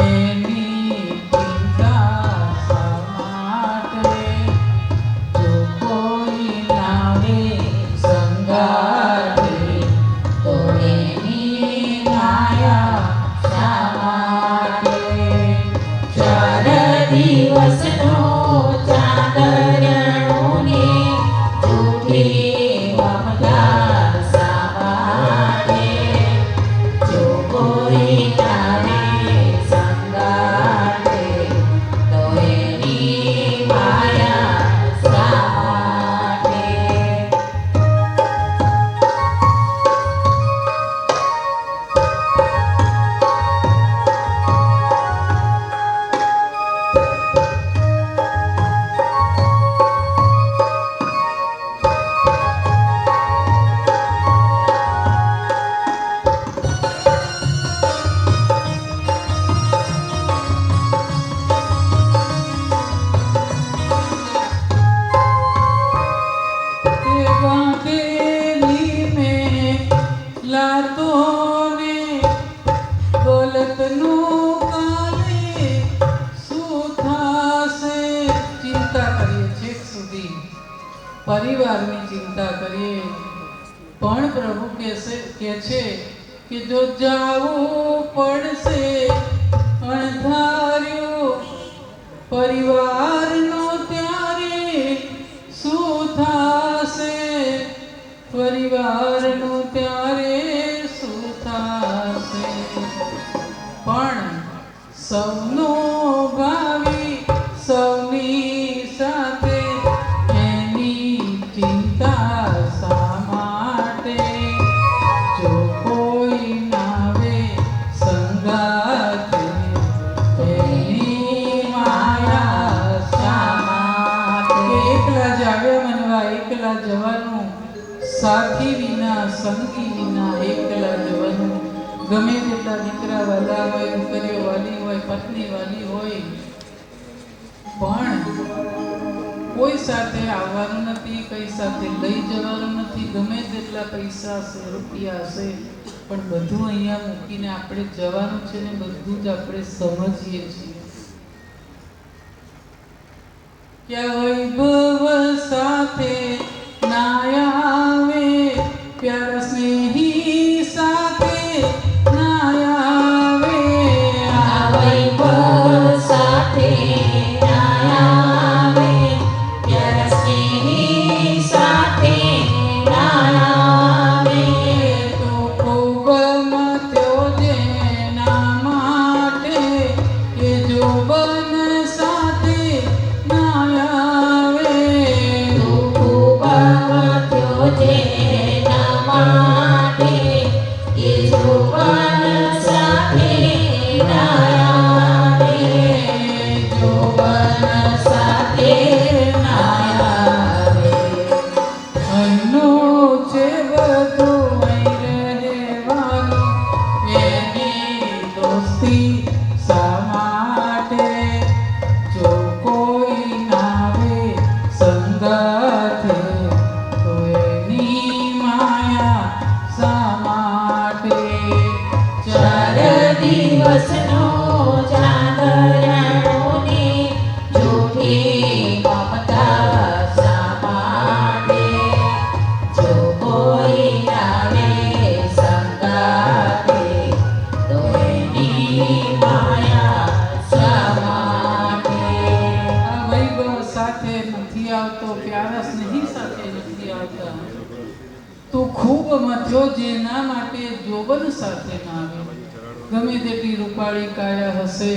એની ચિંતા શા માટે? જો કોઈ નાવે સંગાથે તો એની માયા શા માટે? 4 દિવસનો ચાંદરણોને જૂઠી મમતા શા માટે? જો કોઈ નાવે સંગાથે તો એની માયા શા માટે? બાંધેલી મેં લાતોને દોલતનું કાલે શું થાશે? ચિંતા કરીએ છેક સુધી, પરિવારની ચિંતા કરીએ, પણ પ્રભુ કહે છે કે જો જાવું પડશે અણધાર્યું પરિવારનો ત્યારે શું થાશે? પરિવારનું ત્યારે શું થાશે? પણ સૌનો ભાવિ સૌની સાથે એની ચિંતા શા માટે? જો કોઈ નાવે સંગાથે એની માયા શા માટે? એકલા જ આવ્યા મનવા, એકલા જવાનું, સાથી વિના સંગી વિના એકલા જવાનું. ગમે તેટલા દીકરા વાલા હોય, દીકરીઓ વાલી હોય, પત્ની વાલી હોય, પણ કોઈ સાથે આવવાનું નથી, કઈ સાથે લઈ જવાનું નથી. ગમે તેટલા પૈસા હશે, રૂપિયા હશે, પણ બધું અહીંયા મૂકીને આપણે જવાનું છે ને બધું જ આપણે સમજીએ છીએ. ક્યાં વૈભવ સાથે ના આવે, પ્યારા સ્નેહી સાથે ના આવે. આ વૈભવ સાથે ના આવે, પ્યારા સ્નેહી સાથે ના આવે. તો ખૂબ મત્યો જેના માટે એ જોબન સાથે ના આવે. તો ખૂબ મત્યો જેના માટે એ જોબન સાથે ના આવે. જોબન સાથે ના આવે. અહીંનું છે બધું અહીં રહેવાનું, એની દોસ્તી શા માટે? જો કોઈ નાવે સંગાથે તો એની માયા શા માટે? 4 દિવસનો ચાંદરણોને જૂઠી મમતા શા માટે? જો કોઈ નાવે સંગાથે તો એની માયા શા માટે? આ વૈભવ સાથે નથી આવતો, પ્યારા સ્નેહી સાથે નથી આવતા. તો ખૂબ મથ્યો જેના માટે જોબન સાથે ના આવે. ગમે તેટલી રૂપાળી કાયા હશે,